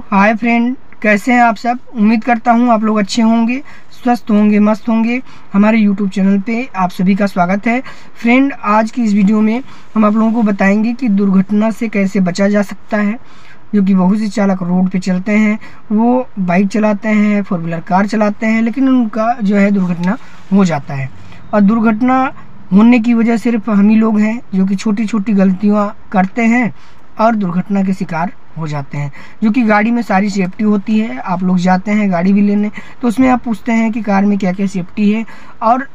Hi friend, कैसे हैं आप सब। उम्मीद करता हूं आप लोग अच्छे होंगे, स्वस्थ होंगे, मस्त होंगे। हमारे YouTube चैनल पे आप सभी का स्वागत है। फ्रेंड, आज की इस वीडियो में हम आप लोगों को बताएंगे कि दुर्घटना से कैसे बचा जा सकता है। जो कि बहुत से चालक रोड पे चलते हैं, वो बाइक चलाते हैं, 4 व्हीलर कार चलाते हैं, लेकिन उनका जो है दुर्घटना हो जाता है। और दुर्घटना होने की वजह सिर्फ हम ही लोग हैं, जो कि छोटी छोटी गलतियाँ करते हैं और दुर्घटना के शिकार हो जाते हैं। जो कि गाड़ी में सारी सेफ्टी होती है। आप लोग जाते हैं गाड़ी भी लेने, तो उसमें आप पूछते हैं कि कार में क्या क्या सेफ्टी है, और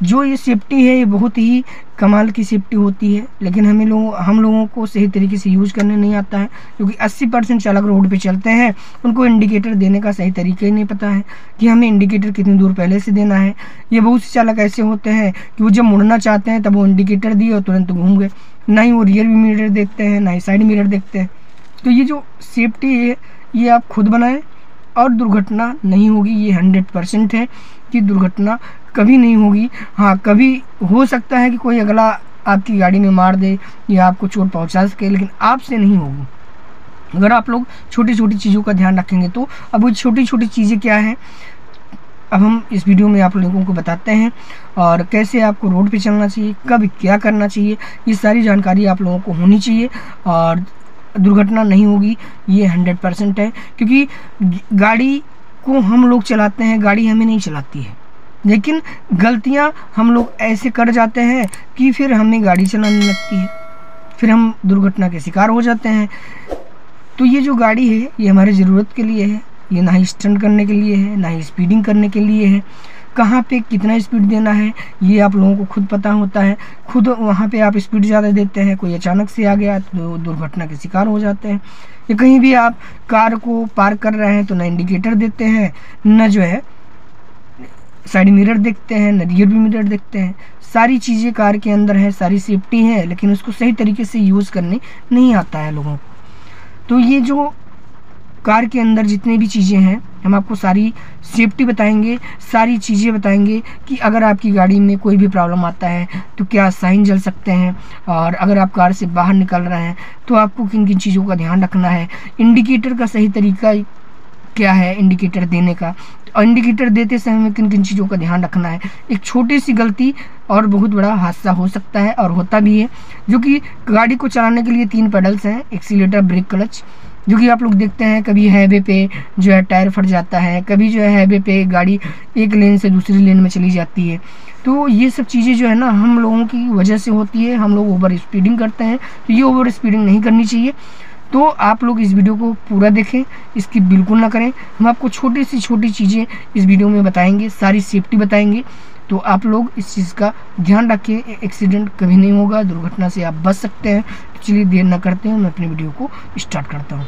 जो ये सेफ्टी है ये बहुत ही कमाल की सेफ्टी होती है, लेकिन हम लोगों को सही तरीके से यूज़ करने नहीं आता है। क्योंकि 80% चालक रोड पे चलते हैं, उनको इंडिकेटर देने का सही तरीका ही नहीं पता है कि हमें इंडिकेटर कितनी दूर पहले से देना है। ये बहुत से चालक ऐसे होते हैं कि वो जब मुड़ना चाहते हैं तब वो इंडिकेटर दिए और तुरंत घूम गए। ना ही वो रियर मिरर देखते हैं, ना ही साइड मिरर देखते हैं। तो ये जो सेफ्टी है ये आप खुद बनाएं और दुर्घटना नहीं होगी। ये 100% है कि दुर्घटना कभी नहीं होगी। हाँ, कभी हो सकता है कि कोई अगला आपकी गाड़ी में मार दे या आपको चोट पहुंचा सके, लेकिन आपसे नहीं होगी अगर आप लोग छोटी छोटी चीज़ों का ध्यान रखेंगे। तो अब वो छोटी छोटी चीज़ें क्या हैं, अब हम इस वीडियो में आप लोगों को बताते हैं, और कैसे आपको रोड पे चलना चाहिए, कब क्या करना चाहिए, ये सारी जानकारी आप लोगों को होनी चाहिए। और दुर्घटना नहीं होगी, ये 100% है। क्योंकि गाड़ी को हम लोग चलाते हैं, गाड़ी हमें नहीं चलाती है, लेकिन गलतियां हम लोग ऐसे कर जाते हैं कि फिर हमें गाड़ी चलाने लगती है, फिर हम दुर्घटना के शिकार हो जाते हैं। तो ये जो गाड़ी है ये हमारी ज़रूरत के लिए है, ये ना ही स्टंट करने के लिए है, ना ही स्पीडिंग करने के लिए है। कहाँ पे कितना स्पीड देना है ये आप लोगों को खुद पता होता है। खुद वहाँ पे आप स्पीड ज़्यादा देते हैं, कोई अचानक से आ गया तो दुर्घटना के शिकार हो जाते हैं। या कहीं भी आप कार को पार्क कर रहे हैं तो ना इंडिकेटर देते हैं, न जो है साइड मिरर देखते हैं, न रियर मिरर देखते हैं। सारी चीज़ें कार के अंदर है, सारी सेफ्टी है, लेकिन उसको सही तरीके से यूज़ करने नहीं आता है लोगों को। तो ये जो कार के अंदर जितनी भी चीज़ें हैं, हम आपको सारी सेफ्टी बताएंगे, सारी चीज़ें बताएंगे कि अगर आपकी गाड़ी में कोई भी प्रॉब्लम आता है तो क्या साइन जल सकते हैं, और अगर आप कार से बाहर निकल रहे हैं तो आपको किन किन चीज़ों का ध्यान रखना है, इंडिकेटर का सही तरीका क्या है इंडिकेटर देने का, और इंडिकेटर देते समय हमें किन किन चीज़ों का ध्यान रखना है। एक छोटी सी गलती और बहुत बड़ा हादसा हो सकता है, और होता भी है। जो कि गाड़ी को चलाने के लिए 3 पेडल्स हैं, एक्सीलेटर, ब्रेक, क्लच। जो कि आप लोग देखते हैं कभी हाईवे पे जो है टायर फट जाता है, कभी जो है हाईवे पे गाड़ी एक लेन से दूसरी लेन में चली जाती है। तो ये सब चीज़ें जो है ना हम लोगों की वजह से होती है। हम लोग ओवर स्पीडिंग करते हैं, तो ये ओवर स्पीडिंग नहीं करनी चाहिए। तो आप लोग इस वीडियो को पूरा देखें, इसकी बिल्कुल ना करें। हम आपको छोटी सी छोटी चीज़ें इस वीडियो में बताएंगे, सारी सेफ्टी बताएंगे। तो आप लोग इस चीज़ का ध्यान रखें, एक्सीडेंट कभी नहीं होगा, दुर्घटना से आप बच सकते हैं। तो चलिए देर ना करते हैं, मैं अपनी वीडियो को स्टार्ट करता हूँ।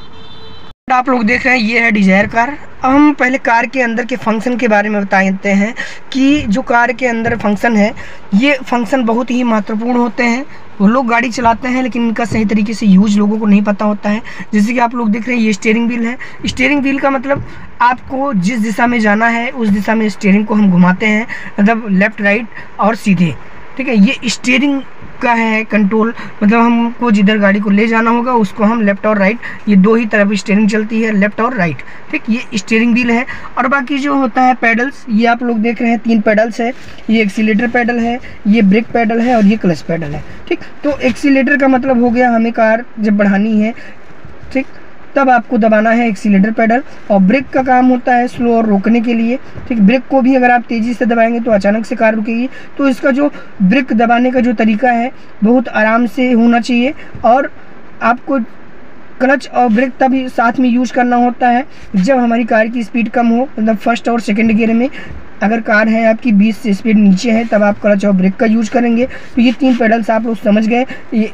आप लोग देख रहे हैं ये है डिजायर कार। अब हम पहले कार के अंदर के फंक्शन के बारे में बताते हैं कि जो कार के अंदर फंक्शन है, ये फंक्शन बहुत ही महत्वपूर्ण होते हैं। वो लोग गाड़ी चलाते हैं लेकिन इनका सही तरीके से यूज लोगों को नहीं पता होता है। जैसे कि आप लोग देख रहे हैं ये स्टीयरिंग व्हील है। स्टीयरिंग व्हील का मतलब आपको जिस दिशा में जाना है उस दिशा में स्टीयरिंग को हम घुमाते हैं, मतलब लेफ्ट राइट और सीधे। ठीक है, ये स्टीयरिंग का है कंट्रोल, मतलब हमको जिधर गाड़ी को ले जाना होगा उसको हम लेफ्ट और राइट, ये 2 ही तरफ स्टीयरिंग चलती है, लेफ्ट और राइट। ठीक, ये स्टीयरिंग व्हील है। और बाकी जो होता है पेडल्स, ये आप लोग देख रहे हैं 3 पेडल्स है। ये एक्सीलेटर पेडल है, ये ब्रेक पेडल है, और ये क्लच पेडल है। ठीक, तो एक्सीलेटर का मतलब हो गया हमें कार जब बढ़ानी है, ठीक, तब आपको दबाना है एक्सीलेटर पेडल। और ब्रेक का काम होता है स्लो और रोकने के लिए। ठीक, ब्रेक को भी अगर आप तेज़ी से दबाएंगे तो अचानक से कार रुकेगी। तो इसका जो ब्रेक दबाने का जो तरीका है बहुत आराम से होना चाहिए। और आपको क्लच और ब्रेक तभी साथ में यूज करना होता है जब हमारी कार की स्पीड कम हो, मतलब फर्स्ट और सेकेंड गियर में। अगर कार है आपकी 20 से स्पीड नीचे है तब आप क्लच और ब्रेक का यूज करेंगे। तो ये 3 पेडल्स आप लोग समझ गए। ये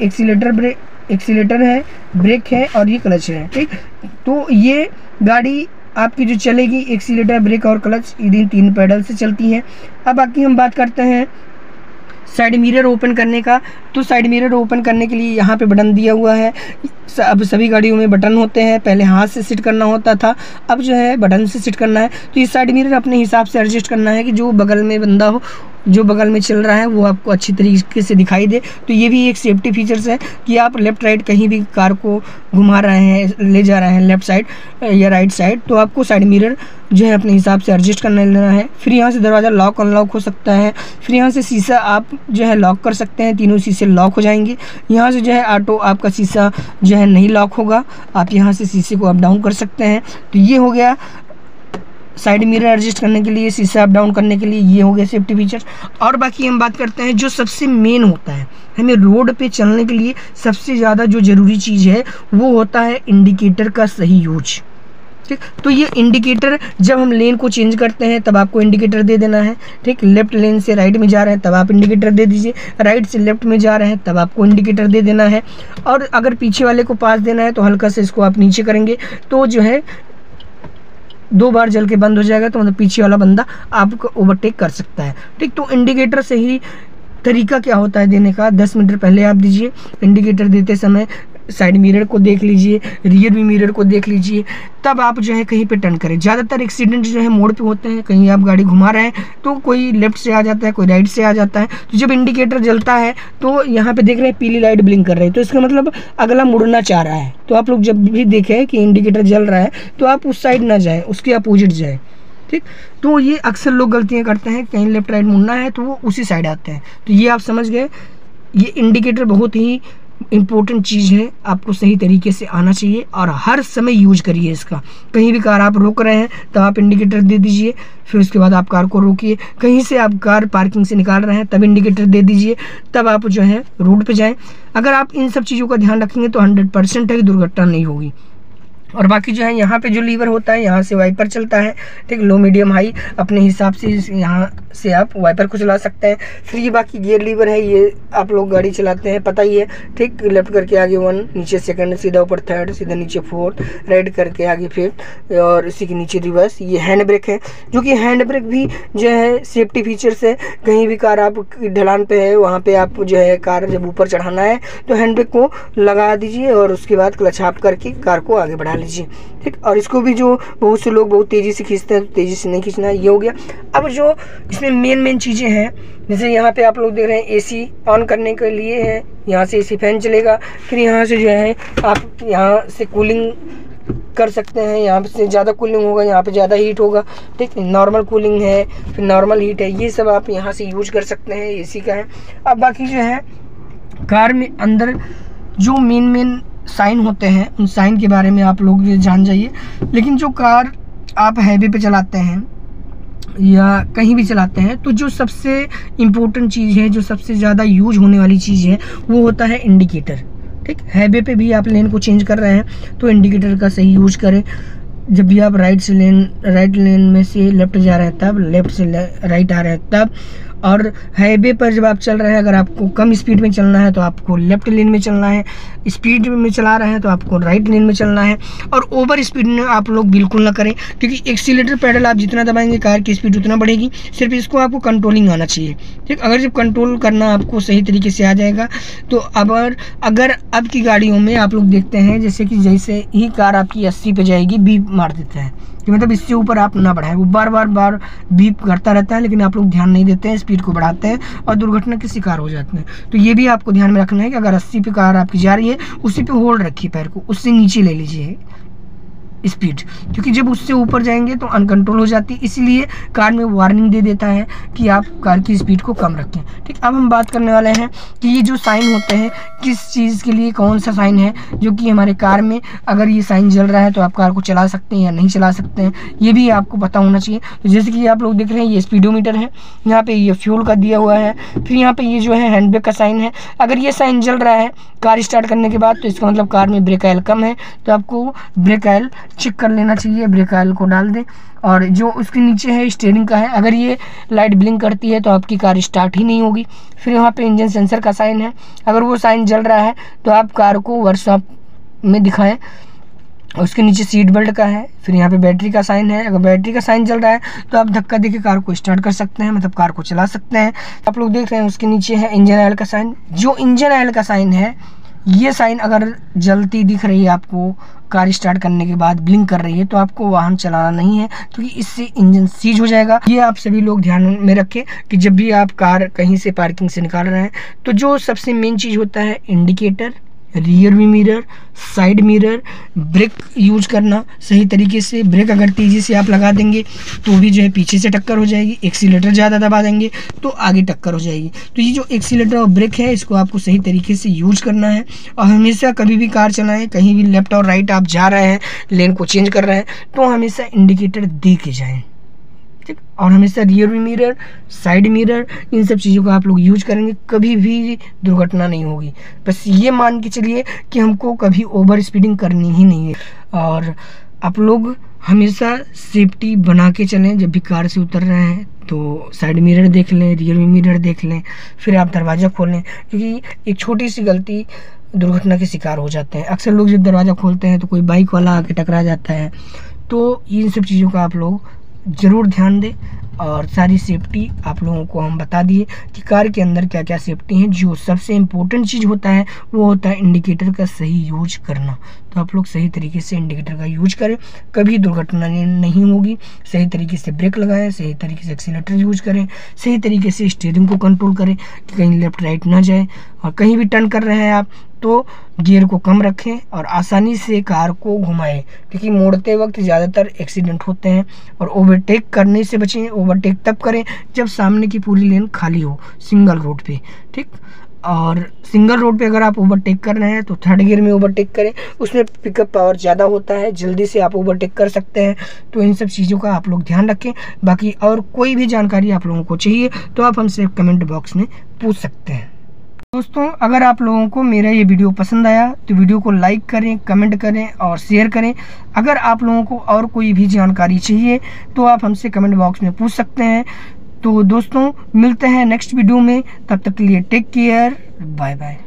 एक्सीलेटर है, ब्रेक है, और ये क्लच है। ठीक, तो ये गाड़ी आपकी जो चलेगी एक्सीलेटर, ब्रेक और क्लच, इन 3 पेडल से चलती है। अब बाकी हम बात करते हैं साइड मिरर ओपन करने का। तो साइड मिरर ओपन करने के लिए यहाँ पे बटन दिया हुआ है। अब सभी गाड़ियों में बटन होते हैं, पहले हाथ से सेट करना होता था, अब जो है बटन से सेट करना है। तो ये साइड मिरर अपने हिसाब से एडजस्ट करना है कि जो बगल में बंदा हो, जो बगल में चल रहा है वो आपको अच्छी तरीके से दिखाई दे। तो ये भी एक सेफ्टी फीचर्स है कि आप लेफ़्ट राइट कहीं भी कार को घुमा रहे हैं, ले जा रहे हैं लेफ़्ट साइड या राइट साइड, तो आपको साइड मिरर जो है अपने हिसाब से एडजस्ट करना लेना है। फिर यहाँ से दरवाज़ा लॉक अनलॉक हो सकता है। फिर यहाँ से शीशा आप जो है लॉक कर सकते हैं, तीनों शीशे लॉक हो जाएंगे। यहाँ से जो है ऑटो आपका शीशा जो है नहीं लॉक होगा, आप यहाँ से शीशे को अप डाउन कर सकते हैं। तो ये हो गया साइड मिरर एडजस्ट करने के लिए, शीशा अप डाउन करने के लिए, ये हो गया सेफ्टी फीचर। और बाकी हम बात करते हैं जो सबसे मेन होता है, हमें रोड पे चलने के लिए सबसे ज़्यादा जो ज़रूरी चीज़ है वो होता है इंडिकेटर का सही यूज। ठीक, तो ये इंडिकेटर जब हम लेन को चेंज करते हैं तब आपको इंडिकेटर दे देना है। ठीक, लेफ्ट लेन से राइट में जा रहे हैं तब आप इंडिकेटर दे दीजिए, राइट से लेफ्ट में जा रहे हैं तब आपको इंडिकेटर दे देना है। और अगर पीछे वाले को पास देना है तो हल्का से इसको आप नीचे करेंगे तो जो है 2 बार जल के बंद हो जाएगा, तो मतलब पीछे वाला बंदा आपको ओवरटेक कर सकता है। ठीक, तो इंडिकेटर सही तरीका क्या होता है देने का, 10 मीटर पहले आप दीजिए। इंडिकेटर देते समय साइड मिरर को देख लीजिए, रियर भी मिरर को देख लीजिए, तब आप जो है कहीं पे टर्न करें। ज़्यादातर एक्सीडेंट जो है मोड़ पे होते हैं, कहीं आप गाड़ी घुमा रहे हैं तो कोई लेफ्ट से आ जाता है, कोई राइट से आ जाता है। तो जब इंडिकेटर जलता है तो यहाँ पे देख रहे हैं पीली लाइट ब्लिंक कर रही है, तो इसका मतलब अगला मुड़ना चाह रहा है। तो आप लोग जब भी देखें कि इंडिकेटर जल रहा है तो आप उस साइड ना जाएँ, उसके अपोजिट जाए। ठीक, तो ये अक्सर लोग गलतियाँ करते हैं, कहीं लेफ्ट राइट मुड़ना है तो वो उसी साइड आते हैं। तो ये आप समझ गए, ये इंडिकेटर बहुत ही इम्पोर्टेंट चीज़ है, आपको सही तरीके से आना चाहिए और हर समय यूज करिए इसका। कहीं भी कार आप रोक रहे हैं तब आप इंडिकेटर दे दीजिए, फिर उसके बाद आप कार को रोकिए। कहीं से आप कार पार्किंग से निकाल रहे हैं तब इंडिकेटर दे दीजिए, तब आप जो है रोड पे जाएं। अगर आप इन सब चीज़ों का ध्यान रखेंगे तो 100% है कि दुर्घटना नहीं होगी। और बाकी जो है यहाँ पे जो लीवर होता है, यहाँ से वाइपर चलता है। ठीक, लो मीडियम हाई अपने हिसाब से यहाँ से आप वाइपर को चला सकते हैं। फिर ये बाकी गियर लीवर है, ये आप लोग गाड़ी चलाते हैं पता ही है। ठीक, लेफ्ट करके आगे 1, नीचे 2, सीधा ऊपर 3, सीधा नीचे 4, राइट करके आगे 5 और इसी के नीचे रिवर्स। ये हैंड ब्रेक है, जो कि हैंड ब्रेक भी जो है सेफ्टी फीचर्स है। कहीं भी कार आप ढलान पे है, वहाँ पे आप जो है कार जब ऊपर चढ़ाना है तो हैंड ब्रेक को लगा दीजिए और उसके बाद क्लच आप करके कार को आगे बढ़ा लीजिए। ठीक, और इसको भी जो बहुत से लोग बहुत तेज़ी से खींचते हैं, तो तेज़ी से नहीं खींचना, ये हो गया। अब जो इसमें मेन चीज़ें हैं, जैसे यहाँ पे आप लोग देख रहे हैं एसी ऑन करने के लिए है, यहाँ से एसी फैन चलेगा। फिर यहाँ से जो है आप यहाँ से कूलिंग कर सकते हैं, यहाँ से ज़्यादा कूलिंग होगा, यहाँ पे ज़्यादा हीट होगा। ठीक, नॉर्मल कूलिंग है, फिर नॉर्मल हीट है, ये सब आप यहाँ से यूज कर सकते हैं, एसी का है। अब बाकी जो है कार में अंदर जो मेन साइन होते हैं, उन साइन के बारे में आप लोग जान जाइए। लेकिन जो कार आप हाईवे पे चलाते हैं या कहीं भी चलाते हैं तो जो सबसे इम्पोर्टेंट चीज़ है, जो सबसे ज़्यादा यूज होने वाली चीज़ है, वो होता है इंडिकेटर। ठीक, हाईवे पे भी आप लेन को चेंज कर रहे हैं तो इंडिकेटर का सही यूज करें। जब भी आप राइट लेन में से लेफ्ट जा रहे हैं तब, लेफ्ट से राइट आ रहे हैं तब। और हाईवे पर जब आप चल रहे हैं, अगर आपको कम स्पीड में चलना है तो आपको लेफ्ट लेन में चलना है, स्पीड में चला रहे हैं तो आपको राइट लेन में चलना है। और ओवर स्पीड में आप लोग बिल्कुल ना करें, क्योंकि एक्सीलेटर पैडल आप जितना दबाएंगे कार की स्पीड उतना बढ़ेगी। सिर्फ इसको आपको कंट्रोलिंग आना चाहिए। ठीक, अगर जब कंट्रोल करना आपको सही तरीके से आ जाएगा तो अगर अब की गाड़ियों में आप लोग देखते हैं जैसे कि ही कार आपकी 80 पे जाएगी, बीप मार देता है कि मतलब इससे ऊपर आप ना बढ़ाएं। वो बार बीप करता रहता है, लेकिन आप लोग ध्यान नहीं देते हैं, स्पीड को बढ़ाते हैं और दुर्घटना के शिकार हो जाते हैं। तो ये भी आपको ध्यान में रखना है कि अगर 80 पे कार आपकी जा रही है, उसी पे होल्ड रखिए पैर को, उससे नीचे ले लीजिए स्पीड, क्योंकि जब उससे ऊपर जाएंगे तो अनकंट्रोल हो जाती है। इसलिए कार में वार्निंग दे देता है कि आप कार की स्पीड को कम रखें। ठीक, अब हम बात करने वाले हैं कि ये जो साइन होते हैं किस चीज़ के लिए, कौन सा साइन है जो कि हमारे कार में अगर ये साइन जल रहा है तो आप कार को चला सकते हैं या नहीं चला सकते हैं, ये भी आपको पता होना चाहिए। तो जैसे कि आप लोग देख रहे हैं ये स्पीडोमीटर है, यहाँ पे ये फ्यूल का दिया हुआ है, फिर यहाँ पे ये जो है हैंड ब्रेक का साइन है। अगर ये साइन जल रहा है कार स्टार्ट करने के बाद तो इसका मतलब कार में ब्रेक ऑयल कम है, तो आपको ब्रेक ऑयल चेक कर लेना चाहिए, ब्रेक ऑयल को डाल दें। और जो उसके नीचे है स्टीयरिंग का है, अगर ये लाइट ब्लिंक करती है तो आपकी कार स्टार्ट ही नहीं होगी। फिर यहाँ पे इंजन सेंसर का साइन है, अगर वो साइन जल रहा है तो आप कार को वर्कशॉप में दिखाएं। उसके नीचे सीट बेल्ट का है, फिर यहाँ पे बैटरी का साइन है, अगर बैटरी का साइन चल रहा है तो आप धक्का देके कार को स्टार्ट कर सकते हैं, मतलब कार को चला सकते हैं। आप लोग देख रहे हैं उसके नीचे है इंजन ऑयल का साइन। जो इंजन ऑयल का साइन है ये साइन अगर जलती दिख रही है आपको कार स्टार्ट करने के बाद, ब्लिंक कर रही है, तो आपको वाहन चलाना नहीं है, क्योंकि इससे इंजन सीज हो जाएगा। ये आप सभी लोग ध्यान में रखें कि जब भी आप कार कहीं से पार्किंग से निकाल रहे हैं तो जो सबसे मेन चीज़ होता है indicator, rear view mirror, side mirror, brake use करना सही तरीके से। ब्रेक अगर तेज़ी से आप लगा देंगे तो भी जो है पीछे से टक्कर हो जाएगी, एक्सीलेटर ज़्यादा दबा देंगे तो आगे टक्कर हो जाएगी। तो ये जो एक्सीलेटर और ब्रेक है इसको आपको सही तरीके से यूज करना है। और हमेशा कभी भी कार चलाएं, कहीं भी लेफ्ट और राइट आप जा रहे हैं, लेन को चेंज कर रहे हैं, तो हमेशा इंडिकेटर दे के जाएँ, ठीक। और हमेशा rear view mirror, side mirror, इन सब चीज़ों का आप लोग यूज करेंगे, कभी भी दुर्घटना नहीं होगी। बस ये मान के चलिए कि हमको कभी ओवर स्पीडिंग करनी ही नहीं है। और आप लोग हमेशा सेफ्टी बना के चलें। जब भी कार से उतर रहे हैं तो साइड मिरर देख लें, रियर व्यू मिरर देख लें, फिर आप दरवाज़ा खोलें, क्योंकि एक छोटी सी गलती दुर्घटना के शिकार हो जाते हैं। अक्सर लोग जब दरवाज़ा खोलते हैं तो कोई बाइक वाला आके टकरा जाता है। तो इन सब चीज़ों का आप लोग ज़रूर ध्यान दें। और सारी सेफ्टी आप लोगों को हम बता दिए कि कार के अंदर क्या क्या सेफ्टी है। जो सबसे इम्पोर्टेंट चीज़ होता है वो होता है इंडिकेटर का सही यूज करना। तो आप लोग सही तरीके से इंडिकेटर का यूज करें, कभी दुर्घटना नहीं होगी। सही तरीके से ब्रेक लगाएं, सही तरीके से एक्सीलेटर यूज करें, सही तरीके से स्टीयरिंग को कंट्रोल करें कि कहीं लेफ्ट राइट ना जाए। और कहीं भी टर्न कर रहे हैं आप तो गियर को कम रखें और आसानी से कार को घुमाएं, क्योंकि मोड़ते वक्त ज़्यादातर एक्सीडेंट होते हैं। और ओवरटेक करने से बचें। ओवरटेक तब करें जब सामने की पूरी लेन खाली हो, सिंगल रोड पे, ठीक। और सिंगल रोड पे अगर आप ओवरटेक कर रहे हैं तो थर्ड गियर में ओवरटेक करें, उसमें पिकअप पावर ज़्यादा होता है, जल्दी से आप ओवरटेक कर सकते हैं। तो इन सब चीज़ों का आप लोग ध्यान रखें। बाकी और कोई भी जानकारी आप लोगों को चाहिए तो आप हमसे कमेंट बॉक्स में पूछ सकते हैं। दोस्तों, अगर आप लोगों को मेरा ये वीडियो पसंद आया तो वीडियो को लाइक करें, कमेंट करें और शेयर करें। अगर आप लोगों को और कोई भी जानकारी चाहिए तो आप हमसे कमेंट बॉक्स में पूछ सकते हैं। तो दोस्तों, मिलते हैं नेक्स्ट वीडियो में, तब तक के लिए टेक केयर, बाय बाय।